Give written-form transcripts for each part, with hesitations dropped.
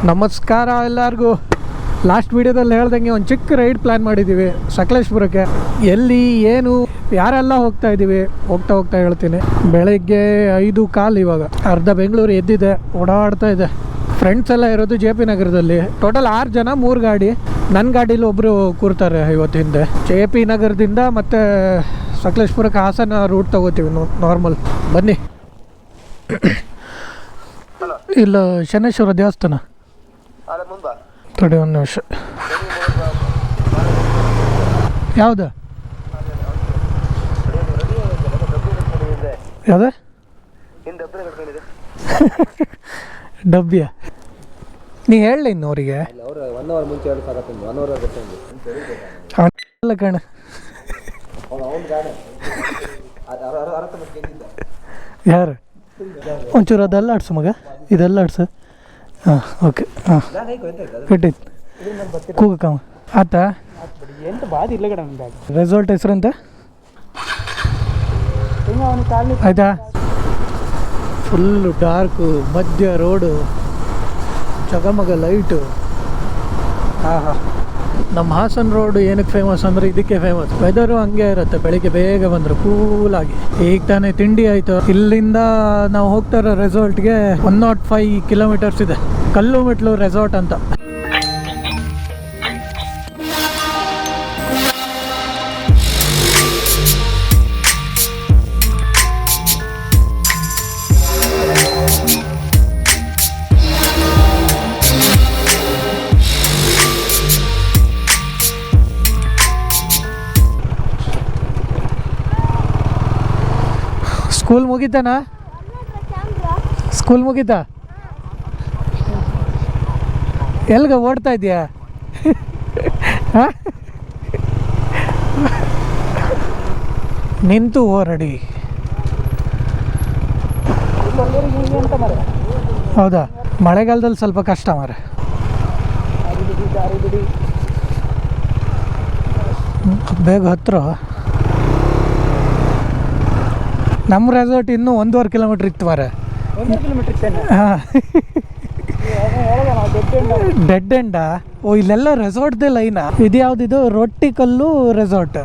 ನಮಸ್ಕಾರ ಎಲ್ಲರಿಗೂ. ಲಾಸ್ಟ್ ವಿಡಿಯೋದಲ್ಲಿ ಹೇಳ್ದಂಗೆ ಒಂದು ಚಿಕ್ಕ ರೈಡ್ ಪ್ಲ್ಯಾನ್ ಮಾಡಿದ್ದೀವಿ ಸಕಲೇಶ್ಪುರಕ್ಕೆ. ಎಲ್ಲಿ ಏನು ಯಾರೆಲ್ಲ ಹೋಗ್ತಾ ಇದ್ದೀವಿ ಹೋಗ್ತಾ ಹೇಳ್ತೀನಿ. ಬೆಳಗ್ಗೆ 5:15 ಇವಾಗ. ಅರ್ಧ ಬೆಂಗಳೂರು ಎದ್ದಿದೆ, ಓಡಾಡ್ತಾ ಇದೆ. ಫ್ರೆಂಡ್ಸ್ ಎಲ್ಲ ಇರೋದು JP ನಗರದಲ್ಲಿ. ಟೋಟಲ್ 6 ಜನ, 3 ಗಾಡಿ. ನನ್ನ ಗಾಡೀಲಿ ಒಬ್ಬರು ಕೂರ್ತಾರೆ ಇವತ್ತು ಹಿಂದೆ. JP ನಗರದಿಂದ ಮತ್ತು ಸಕಲೇಶ್ಪುರಕ್ಕೆ ಹಾಸನ ರೂಟ್ ತಗೋತೀವಿ ನಾರ್ಮಲ್. ಬನ್ನಿ. ಇಲ್ಲ ಶನೇಶ್ವರ ದೇವಸ್ಥಾನ ತಡಿ ಒಂದು ನಿಮಿಷ. ಯಾವುದು ಯಾವ್ದು ಡಬ್ಬಿಯ? ನೀ ಹೇಳಲಿ ಇನ್ನು ಅವರಿಗೆ ಕಣ. ಯಾರು ಒಂಚೂರು ಅದೆಲ್ಲ ಆಡ್ಸು ಮಗ, ಇದೆಲ್ಲ ಆಡ್ಸು. ಹಾಂ ಓಕೆ. ಹಾಂ ಕಟ್ಟಿತ್ತು ಕೂಗಕ್ಕವ ಆತ. ರೆಸಾರ್ಟ್ ಹೆಸರಂತ ಆಯ್ತಾ? ಫುಲ್ಲು ಡಾರ್ಕು, ಮಧ್ಯ ರೋಡು, ಜಗಮಗ ಲೈಟು. ಹಾಂ ಹಾಂ. ನಮ್ಮ ಹಾಸನ ರೋಡು ಏನಕ್ಕೆ ಫೇಮಸ್ ಅಂದರೆ ಇದಕ್ಕೆ ಫೇಮಸ್. ವೆದರು ಹಂಗೆ ಇರುತ್ತೆ, ಬೆಳಿಗ್ಗೆ ಬೇಗ ಬಂದರು ಕೂಲಾಗಿ. ಈಗ ತಾನೇ ತಿಂಡಿ ಆಯಿತು. ಇಲ್ಲಿಂದ ನಾವು ಹೋಗ್ತಾ ಇರೋ ರೆಸಾರ್ಟ್ಗೆ 105 ಕಿಲೋಮೀಟರ್ಸ್ ಇದೆ. ಕಲ್ಲುಮೆಟ್ಲು ರೆಸಾರ್ಟ್ ಅಂತ. ಸ್ಕೂಲ್ ಮುಗೀತಾನ? ಸ್ಕೂಲ್ ಮುಗೀತಾ? ಎಲ್ಗ ಓಡ್ತಾ ಇದೆಯಾ? ನಿಂತು ಓರಡಿ. ಹೌದಾ? ಮಳೆಗಾಲದಲ್ಲಿ ಸ್ವಲ್ಪ ಕಷ್ಟ ಮಾರೆ. ಬೇಗ ಹತ್ರ. ನಮ್ಮ ರೆಸಾರ್ಟ್ ಇನ್ನೂ 1.5 ಕಿಲೋಮೀಟ್ರ್ ಇತ್ತು ಮಾರೆ. ಹಾಂ. ಡೆಡ್ ಎಂಡಾ? ಓ, ಇಲ್ಲೆಲ್ಲ ರೆಸಾರ್ಟ್ದೇ ಲೈನಾ? ಇದು ಯಾವುದಿದು? ರೊಟ್ಟಿ ಕಲ್ಲು ರೆಸಾರ್ಟ್.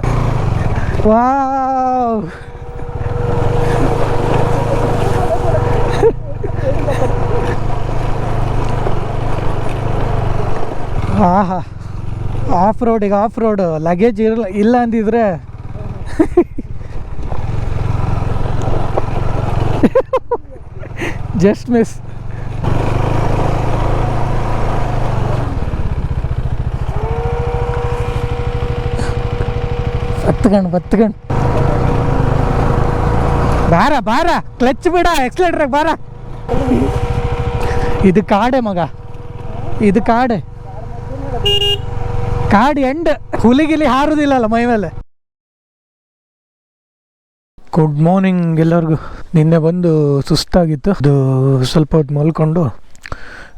ವಾವ್. ಹಾಂ ಹಾಂ. ಆಫ್ ರೋಡ್ ಲಗೇಜ್ ಇಲ್ಲ ಅಂದಿದ್ರೆ ಜಸ್ಟ್ ಮಿಸ್. ಬತ್ಕಂಡು ಬಾರ ಕ್ಲಚ್ ಬಿಡ, ಎಕ್ಸ್ಲೇಟ್ರಾಗ ಬಾರ. ಇದು ಕಾಡೆ ಮಗ, ಇದು ಕಾಡೆ ಎಂಡ್. ಹುಲಿಗಿಲಿ ಹಾರುದಿಲ್ಲಲ್ಲ ಮೈ ಮೇಲೆ. ಗುಡ್ ಮಾರ್ನಿಂಗ್ ಎಲ್ಲರಿಗೂ. ನಿನ್ನೆ ಬಂದು ಸುಸ್ತಾಗಿತ್ತು. ಅದು ಸ್ವಲ್ಪ ಹೊತ್ತು ಮಲ್ಕೊಂಡು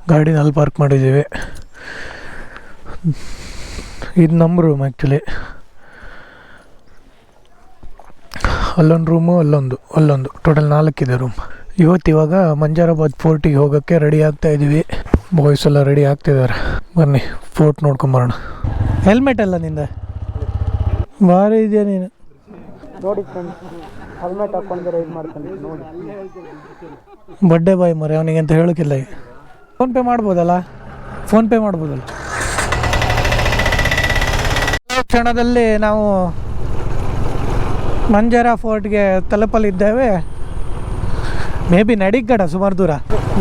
ಗಾಡಿನಲ್ಲಿ ಪಾರ್ಕ್ ಮಾಡಿದ್ದೀವಿ. ಇದು ನಮ್ಮ ರೂಮ್ ಆ್ಯಕ್ಚುಲಿ. ಅಲ್ಲೊಂದು ರೂಮು, ಅಲ್ಲೊಂದು ಟೋಟಲ್ 4 ಇದೆ ರೂಮ್. ಇವಾಗ ಮಂಜಾರಾಬಾದ್ ಫೋರ್ಟಿಗೆ ಹೋಗೋಕ್ಕೆ ರೆಡಿ ಆಗ್ತಾಯಿದ್ದೀವಿ. ಬಾಯ್ಸ್ ಎಲ್ಲ ರೆಡಿ ಆಗ್ತಿದ್ದಾರೆ. ಬನ್ನಿ ಫೋರ್ಟ್ ನೋಡ್ಕೊಂಬರೋಣ. ಹೆಲ್ಮೆಟ್ ಎಲ್ಲ ನಿಂದ ಭಾರಿ ಇದೆಯಾ ನೀನು? ನೋಡಿ ಫ್ರೆಂಡ್ಸ್, ಹೆಲ್ಮೆಟ್ ಹಾಕ್ಕೊಂಡು ರೈಡ್ ಮಾಡ್ತಾನೆ ನೋಡಿ. ಬಡ್ಡೆ ಬಾಯ್ ಮರೆ ಅವನಿಗೆ ಅಂತ ಹೇಳೋಕ್ಕಿಲ್ಲ. ಈಗ ಫೋನ್ಪೇ ಮಾಡ್ಬೋದಲ್ಲ? ಕ್ಷಣದಲ್ಲಿ ನಾವು ಮಂಜಾರ ಫೋರ್ಟ್ಗೆ ತಲುಪಲಿದ್ದೇವೆ. ಮೇ ಬಿ ನಡಿಗಡ ಸುಮಾರು ದೂರ.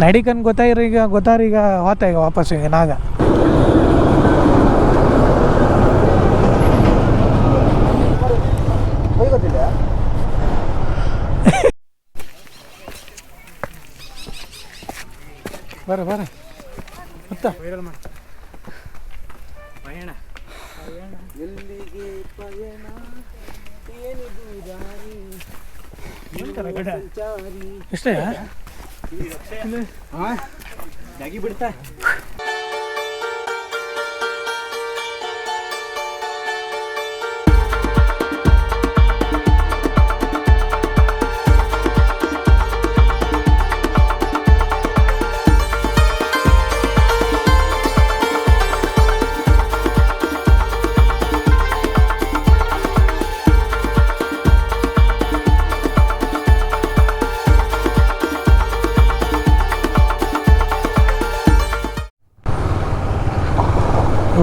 ನಡಿಕನ್ ಗೊತ್ತಾರೀಗ ಹೋತ ಈಗ ವಾಪಸ್ ಈಗ ನಾಗ. ಬರ ಮತ್ತ ಪಯಣ ಎಲ್ಲಿಗೆ ಪಯಣ, ಏನಿದು ದಾರಿ, ಇಷ್ಟೇ ಬಿಡ್ತಾ.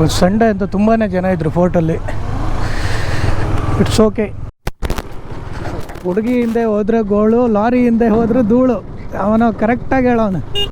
ಸಂಡೇ ಅಂತ ತುಂಬಾ ಜನ ಇದ್ದರು ಫೋರ್ಟಲ್ಲಿ. It's okay. ಹುಡುಗಿ ಹಿಂದೆ ಹೋದ್ರೆ ಗೋಳು, ಲಾರಿ ಹಿಂದೆ ಹೋದ್ರೆ ಧೂಳು. ಅವನು ಕರೆಕ್ಟಾಗಿ ಹೇಳೋನು.